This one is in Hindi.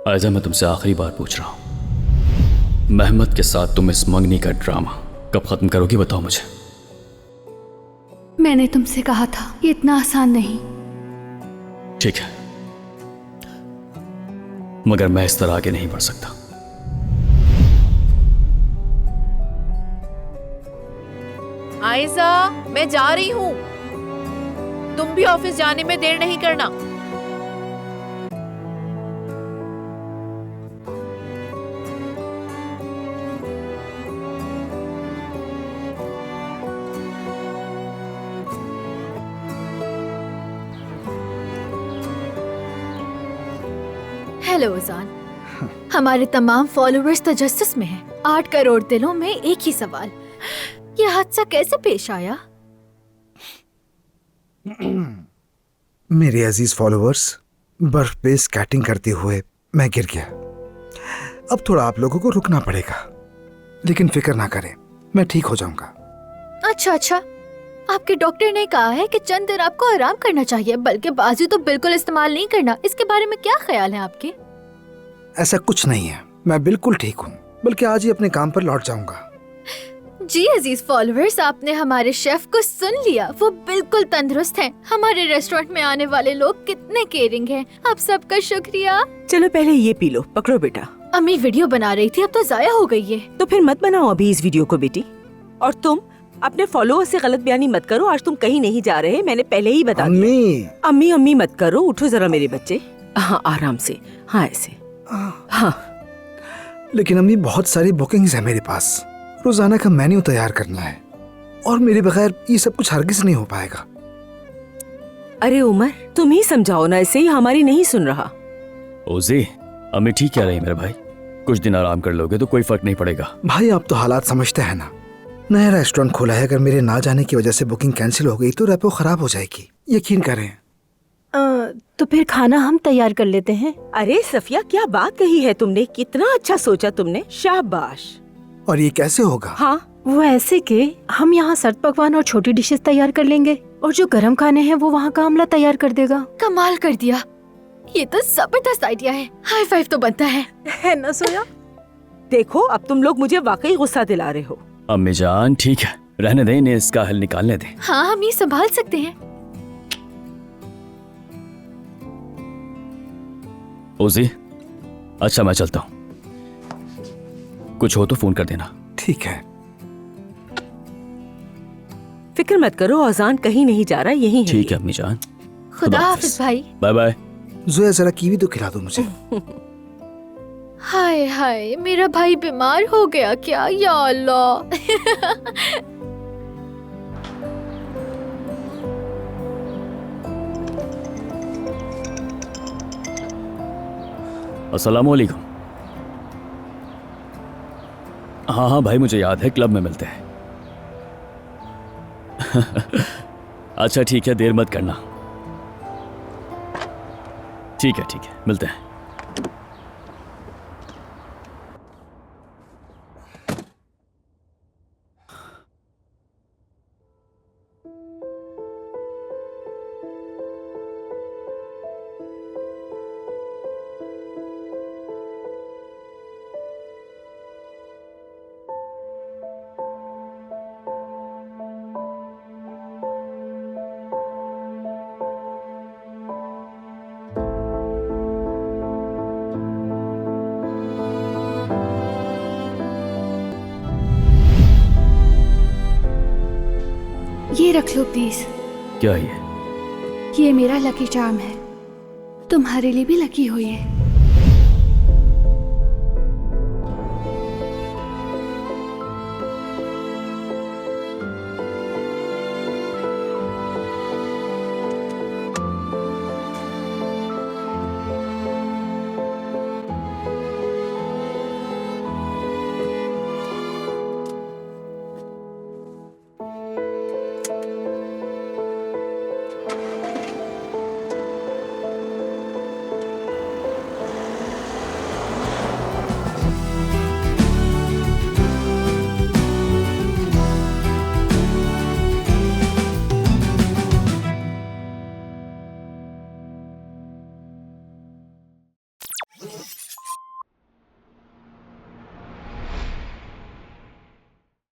आयजा, मैं तुमसे आखिरी बार पूछ रहा हूं, मेहमद के साथ तुम इस मंगनी का ड्रामा कब खत्म करोगी, बताओ मुझे। मैंने तुमसे कहा था ये इतना आसान नहीं। ठीक है, मगर मैं इस तरह आगे नहीं बढ़ सकता। आयजा, मैं जा रही हूँ। तुम भी ऑफिस जाने में देर नहीं करना। हेलो अजान, हमारे तमाम फॉलोअर्स तजस्सुस में हैं। 8 करोड़ दिलों में एक ही सवाल, ये हादसा कैसे पेश आया? मेरे अजीज फॉलोअर्स, बर्फ पे स्केटिंग करते हुए मैं गिर गया। अब थोड़ा आप लोगों को रुकना पड़ेगा, लेकिन फिक्र ना करें, मैं ठीक हो जाऊंगा। अच्छा, आपके डॉक्टर ने कहा है कि चंद दिन आपको आराम करना चाहिए, बल्कि बाजू तो बिल्कुल इस्तेमाल नहीं करना। इसके बारे में क्या ख्याल है आपके? ऐसा कुछ नहीं है, मैं बिल्कुल ठीक हूँ, बल्कि आज ही अपने काम पर लौट जाऊंगा। जी अजीज फॉलोअर्स, आपने हमारे शेफ को सुन लिया, वो बिल्कुल तंदुरुस्त हैं। हमारे रेस्टोरेंट में आने वाले लोग कितने केयरिंग हैं। आप सबका शुक्रिया। चलो पहले ये पी लो, पकड़ो बेटा। अम्मी वीडियो बना रही थी, अब तो जाया हो गई है। तो फिर मत बनाओ अभी इस वीडियो को बेटी। और तुम अपने फॉलोअर से गलत बयानी मत करो, आज तुम कहीं नहीं जा रहे, मैंने पहले ही बता दिया। अम्मी अम्मी मत करो, उठो जरा मेरे बच्चे। हाँ आराम से, हाँ ऐसे, हाँ। लेकिन अम्मी, बहुत सारी बुकिंग्स है मेरे पास, रोजाना का मेन्यू तैयार करना है, और मेरे बगैर ये सब कुछ हरगिज नहीं हो पाएगा। अरे उमर, तुम ही समझाओ ना, ऐसे ही हमारी नहीं सुन रहा। ओजी, अम्मी ठीक कह रही है मेरे भाई, कुछ दिन आराम कर लोगे तो कोई फर्क नहीं पड़ेगा। भाई आप तो हालात समझते हैं ना, नया रेस्टोरेंट खोला है, अगर मेरे ना जाने की वजह से बुकिंग कैंसिल हो गई तो रेपो खराब हो जाएगी, यकीन करें। तो फिर खाना हम तैयार कर लेते हैं। अरे सफिया, क्या बात कही है तुमने, कितना अच्छा सोचा तुमने, शाबाश। और ये कैसे होगा? हाँ वो ऐसे के हम यहाँ सर्द पकवान और छोटी डिशेस तैयार कर लेंगे, और जो गरम खाने हैं वो वहाँ का अमला तैयार कर देगा। कमाल कर दिया, ये तो जबरदस्त आइडिया है, हाई फाइव तो बनता है ना सोया? देखो अब तुम लोग मुझे वाकई गुस्सा दिला रहे हो। अम्मी जान ठीक है, रहने दें, इन्हें इसका हल निकालने दें। हाँ, हम ये संभाल सकते हैं। ओजी, अच्छा मैं चलता हूँ, कुछ हो तो फोन कर देना। ठीक है। फिक्र मत करो, अजान कहीं नहीं जा रहा, यही है। ठीक है अम्मी जान, खुदा हाफिज भाई। Bye bye. जोया जरा कीवी तो खिला दो मुझे। हाय हाय, मेरा भाई बीमार हो गया क्या, या अल्लाह। अस्सलाम वालेकुम। हाँ हाँ भाई, मुझे याद है, क्लब में मिलते हैं। अच्छा ठीक है, देर मत करना। ठीक है मिलते हैं। ये रख लो प्लीज। क्या ये मेरा लकी चार्म है, तुम्हारे लिए भी लकी हो ये।